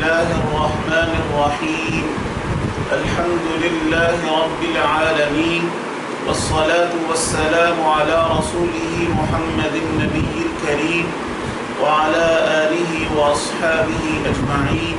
الله الرحمن الرحيم الحمد لله رب العالمين والصلاة والسلام على رسوله محمد النبي الكريم وعلى آله وأصحابه أجمعين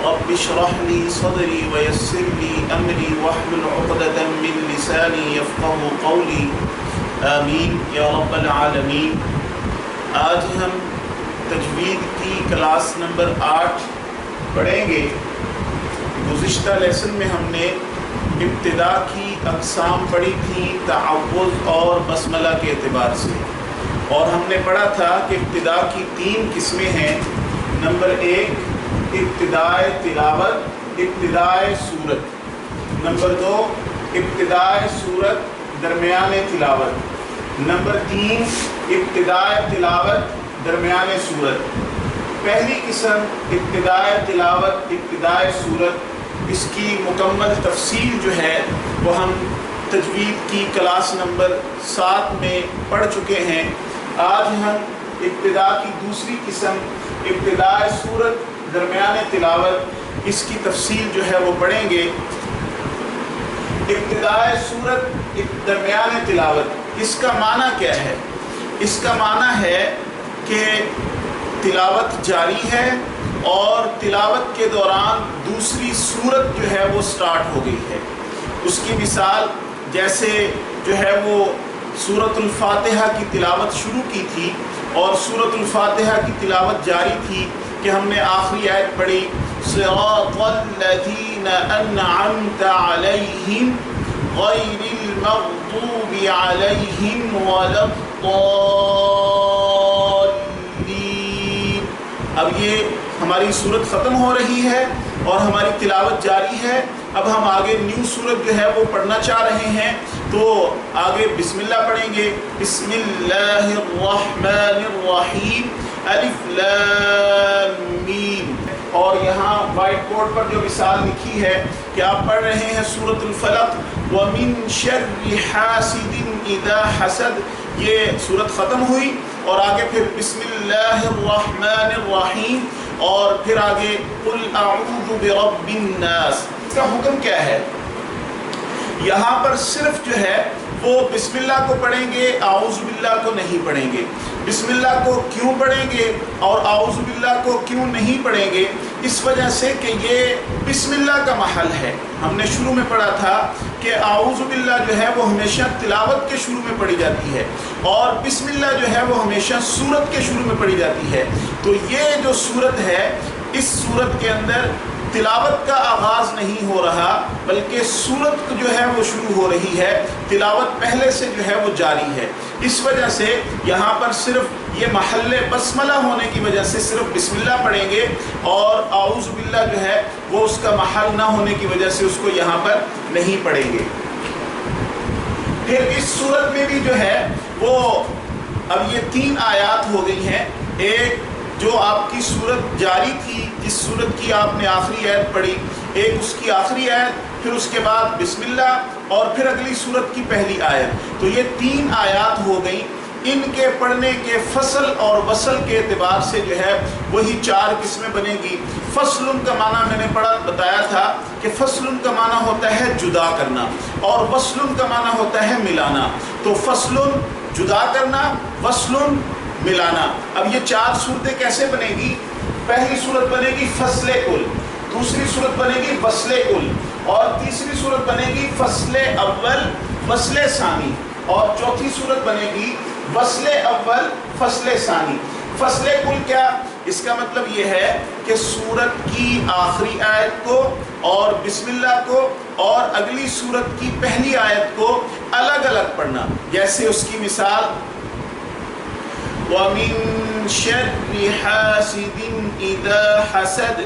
رب اشرح لي صدري ويسر لي أمري واحلل عقدة من لساني يفقهوا قولي آمین یا رب العالمین۔ آج ہم تجوید کی کلاس نمبر 8 پڑھیں گے۔ گزشتہ لیسن میں ہم نے ابتدا کی اقسام پڑھی تھی تعوذ اور بسملہ کے اعتبار سے، اور ہم نے پڑھا تھا کہ ابتدا کی 3 قسمیں ہیں۔ نمبر 1 ابتدائے تلاوت، ابتدائے سورت۔ نمبر 2 ابتدائے سورت درمیان تلاوت۔ نمبر 3 ابتدائے تلاوت درمیان سورت۔ پہلی قسم ابتدائے تلاوت ابتدائے سورت، اس کی مکمل تفصیل جو ہے وہ ہم تجوید کی کلاس نمبر 7 میں پڑھ چکے ہیں۔ آج ہم ابتدا کی دوسری قسم ابتدائے سورت درمیان تلاوت، اس کی تفصیل جو ہے وہ پڑھیں گے۔ ابتدائے سورت درمیان تلاوت، اس کا معنی کیا ہے؟ اس کا معنی ہے کہ تلاوت جاری ہے اور تلاوت کے دوران دوسری سورت جو ہے وہ سٹارٹ ہو گئی ہے۔ اس کی مثال جیسے جو ہے وہ سورۃ الفاتحہ کی تلاوت شروع کی تھی اور سورۃ الفاتحہ کی تلاوت جاری تھی کہ ہم نے آخری آیت پڑھی صراط الذین انعمت علیہم غیر المغضوب علیہم ولا الضالین۔ اب یہ ہماری صورت ختم ہو رہی ہے اور ہماری تلاوت جاری ہے۔ اب ہم آگے نیو صورت جو ہے وہ پڑھنا چاہ رہے ہیں، تو آگے بسم اللہ پڑھیں گے۔ بسم اللہ الرحمن الرحیم الف لام میم۔ اور یہاں وائٹ بورڈ پر جو مثال لکھی ہے کہ آپ پڑھ رہے ہیں سورۃ الفلق وَمِن شَرِّ حَاسِدٍ إِذَا حَسَدَ، یہ صورت ختم ہوئی اور آگے پھر بسم اللہ الرحمن الرحیم اور پھر آگے قُلْ أَعُوذُ بِرَبِّ النَّاسِ۔ اس کا حکم کیا ہے؟ یہاں پر صرف جو ہے وہ بسم اللہ کو پڑھیں گے، اعوذ باللہ کو نہیں پڑھیں گے۔ بسم اللہ کو کیوں پڑھیں گے اور اعوذ باللہ کو کیوں نہیں پڑھیں گے؟ اس وجہ سے کہ یہ بسم اللہ کا محل ہے۔ ہم نے شروع میں پڑھا تھا کہ اعوذ باللہ جو ہے وہ ہمیشہ تلاوت کے شروع میں پڑھی جاتی ہے اور بسم اللہ جو ہے وہ ہمیشہ سورت کے شروع میں پڑھی جاتی ہے۔ تو یہ جو سورت ہے، اس سورت کے اندر تلاوت کا آغاز نہیں ہو رہا بلکہ سورت جو ہے وہ شروع ہو رہی ہے، تلاوت پہلے سے جو ہے وہ جاری ہے۔ اس وجہ سے یہاں پر صرف یہ محل بسملہ ہونے کی وجہ سے صرف بسم اللہ پڑھیں گے اور اعوذ باللہ جو ہے وہ اس کا محل نہ ہونے کی وجہ سے اس کو یہاں پر نہیں پڑھیں گے۔ پھر اس صورت میں بھی جو ہے وہ اب یہ 3 آیات ہو گئی ہیں۔ ایک جو آپ کی صورت جاری تھی، جس صورت کی آپ نے آخری آیت پڑھی، ایک اس کی آخری آیت، پھر اس کے بعد بسم اللہ اور پھر اگلی صورت کی پہلی آیت، تو یہ 3 آیات ہو گئیں۔ ان کے پڑھنے کے فصل اور وصل کے اعتبار سے جو ہے وہی 4 قسمیں بنے گی۔ فصل کا معنی میں نے بتایا تھا کہ فصل کا معنی ہوتا ہے جدا کرنا اور وصل کا معنی ہوتا ہے ملانا۔ تو فصل جدا کرنا، وصل ملانا۔ اب یہ 4 صورتیں کیسے بنے گی؟ پہلی صورت بنے گی فصل کل، دوسری صورت بنے گی وصل کل، اور تیسری صورت بنے گی فصل اول فصل ثانی، اور چوتھی صورت بنے گی وصل اول فصل ثانی۔ فصل کل کیا؟ اس کا مطلب یہ ہے کہ سورت کی آخری آیت کو اور بسم اللہ کو اور اگلی سورت کی پہلی آیت کو الگ الگ پڑھنا۔ جیسے اس کی مثال وَمِن شَرِّ حَاسِدٍ إِذَا حَسَدَ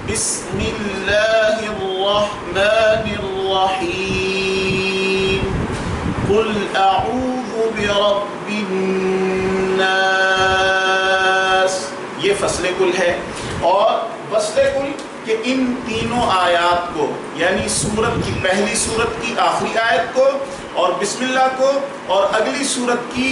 بِسْمِ اللَّهِ الرَّحْمَنِ الرَّحِيمِ قُلْ أَعُوذُ بِرَبِّ النَّاسِ۔ یہ فصل کل ہے۔ اور فصل کل کہ ان تینوں آیات کو، یعنی سورت کی پہلی سورت کی آخری آیت کو اور بسم اللہ کو اور اگلی سورت کی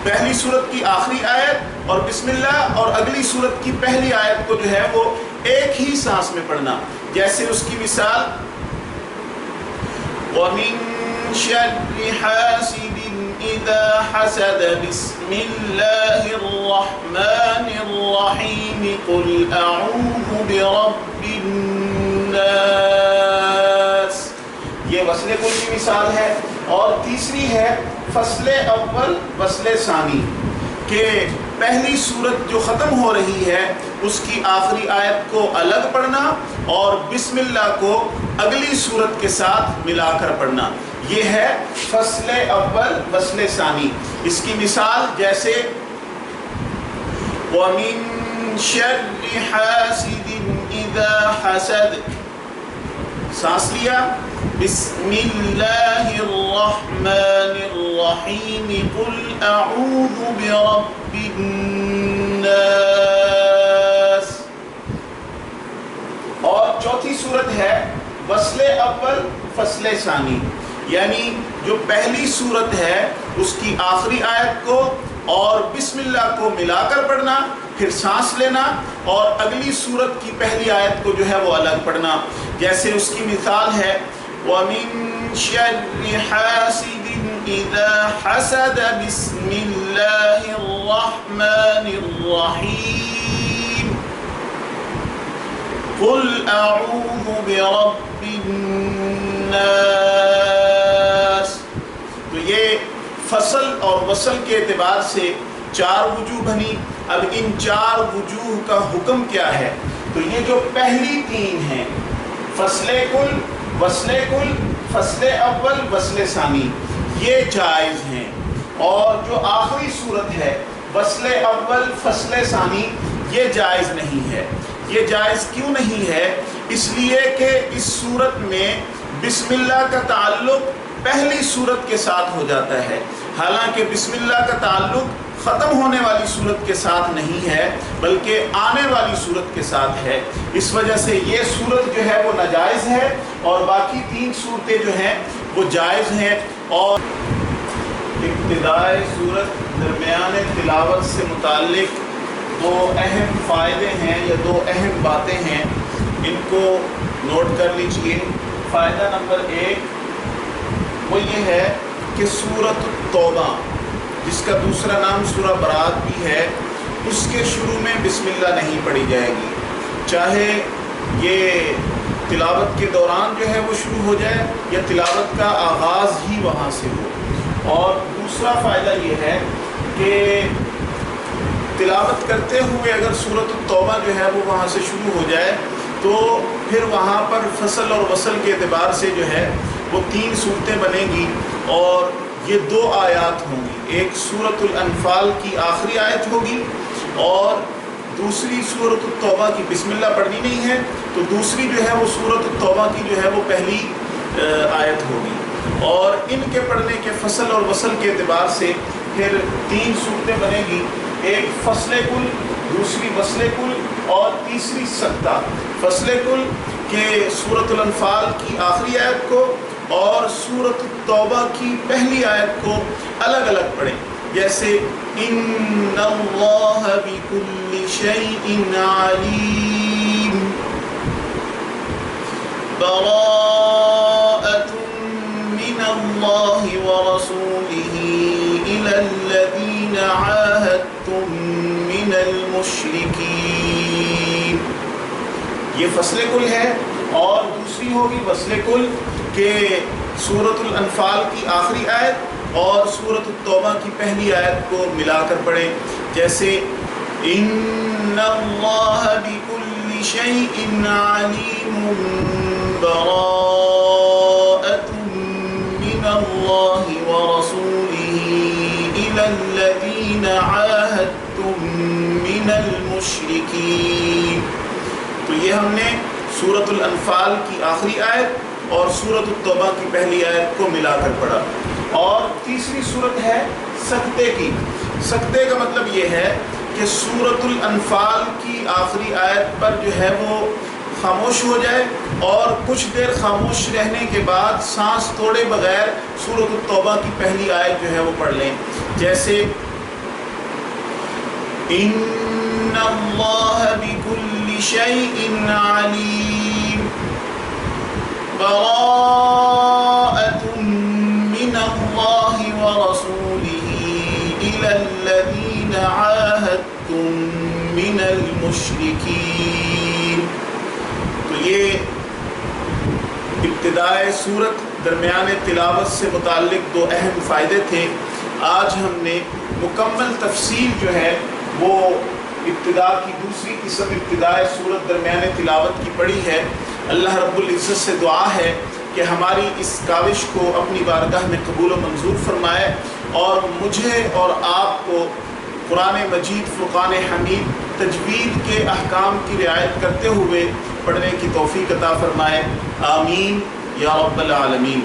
پہلی سورت کی آخری آیت اور بسم اللہ اور اگلی سورت کی پہلی آیت کو جو ہے وہ ایک ہی سانس میں پڑھنا. جیسے اس کی مثال وَمِن شَرِّ حَاسِدٍ إِذَا حَسَدَ بِسْمِ اللَّهِ الرَّحْمَنِ الرَّحِيمِ قُلْ أَعُوذُ بِرَبِّ النَّاسِ. یہ وصل کل کی مثال ہے. اور تیسری ہے فصل اول وصل ثانی، کہ پہلی صورت جو ختم ہو رہی ہے اس کی آخری آیت کو الگ پڑھنا اور بسم اللہ کو اگلی صورت کے ساتھ ملا کر پڑھنا. یہ ہے فصل اول وصل ثانی. اس کی مثال جیسے وَمِن شَرِّ حَاسِدٍ إِذَا حَسَدَ، سانس لیا، بسم اللہ الرحمن الرحیم قل اعوذ برب الناس. اور چوتھی صورت ہے وصل اول فصل ثانی، یعنی جو پہلی صورت ہے اس کی آخری آیت کو اور بسم اللہ کو ملا کر پڑھنا، پھر سانس لینا اور اگلی صورت کی پہلی آیت کو جو ہے وہ الگ پڑھنا. جیسے اس کی مثال ہے وَمِن شَرِّ حَاسِدٍ إِذَا حَسَدَ بِسْمِ اللَّهِ الرَّحْمَنِ الرَّحِيمِ قُلْ أَعُوذُ بِرَبِّ النَّاسِ. تو یہ فصل اور وصل کے اعتبار سے 4 وجوہ بنی. اب ان 4 وجوہ کا حکم کیا ہے؟ تو یہ جو پہلی 3 ہیں، فصل کل، وصل کل، فصل اول، وصل ثانی، یہ جائز ہیں. اور جو آخری صورت ہے وصل اول فصل ثانی، یہ جائز نہیں ہے. یہ جائز کیوں نہیں ہے؟ اس لیے کہ اس صورت میں بسم اللہ کا تعلق پہلی صورت کے ساتھ ہو جاتا ہے، حالانکہ بسم اللہ کا تعلق ختم ہونے والی صورت کے ساتھ نہیں ہے بلکہ آنے والی صورت کے ساتھ ہے. اس وجہ سے یہ صورت جو ہے وہ ناجائز ہے اور باقی 3 صورتیں جو ہیں وہ جائز ہیں. اور ابتدائے صورت درمیان تلاوت سے متعلق 2 اہم فائدے ہیں یا 2 اہم باتیں ہیں، ان کو نوٹ کر لیجئے. فائدہ نمبر 1 وہ یہ ہے کہ سورۃ التوبہ، جس کا دوسرا نام سورہ برات بھی ہے، اس کے شروع میں بسم اللہ نہیں پڑھی جائے گی، چاہے یہ تلاوت کے دوران جو ہے وہ شروع ہو جائے یا تلاوت کا آغاز ہی وہاں سے ہو. اور دوسرا فائدہ یہ ہے کہ تلاوت کرتے ہوئے اگر سورۃ التوبہ جو ہے وہ وہاں سے شروع ہو جائے تو پھر وہاں پر فصل اور وصل کے اعتبار سے جو ہے وہ 3 صورتیں بنیں گی اور یہ 2 آیات ہوں گی. ایک سورۃ الانفال کی آخری آیت ہوگی اور دوسری سورۃ التوبہ کی بسم اللہ پڑھنی نہیں ہے تو دوسری جو ہے وہ سورۃ التوبہ کی جو ہے وہ پہلی آیت ہوگی. اور ان کے پڑھنے کے فصل اور وصل کے اعتبار سے پھر 3 صورتیں بنے گی، ایک فصل کل، دوسری وصل کل اور تیسری سکتہ. فصل کل کہ سورۃ الانفال کی آخری آیت کو اور سورۃ التوبہ کی پہلی آیت کو الگ الگ پڑھیں. جیسے ان اللہ بکل شیء علیم، براءۃ من اللہ ورسولہ الی الذین عاہدتم من المشرکین. یہ فصل کل ہے. اور دوسری ہوگی وصل کل کہ سورۃ الانفال کی آخری آیت اور سورۃ التوبہ کی پہلی آیت کو ملا کر پڑھیں. جیسے ان اللہ بکل شیء علیم براءۃ من اللہ ورسولہ الی الذین عاہدتم من المشرکین. تو یہ ہم نے سورۃ الانفال کی آخری آیت اور سورۃ التوبہ کی پہلی آیت کو ملا کر پڑھا. اور تیسری صورت ہے سکتے کی. سکتے کا مطلب یہ ہے کہ سورۃ الانفال کی آخری آیت پر جو ہے وہ خاموش ہو جائے اور کچھ دیر خاموش رہنے کے بعد سانس توڑے بغیر سورۃ التوبہ کی پہلی آیت جو ہے وہ پڑھ لیں. جیسے ان اللہ بکل شيء عليم براءة من الله ورسوله إلى الذين عاهدتم من المشركين. تو یہ ابتدائے سورت درمیان تلاوت سے متعلق دو اہم فائدے تھے. آج ہم نے مکمل تفصیل جو ہے وہ ابتدا کی دوسری قسم ابتدائے سورت درمیان تلاوت کی پڑھی ہے. اللہ رب العزت سے دعا ہے کہ ہماری اس کاوش کو اپنی بارگاہ میں قبول و منظور فرمائے اور مجھے اور آپ کو قرآن مجید فرقان حمید تجوید کے احکام کی رعایت کرتے ہوئے پڑھنے کی توفیق عطا فرمائے. آمین یا رب العالمین.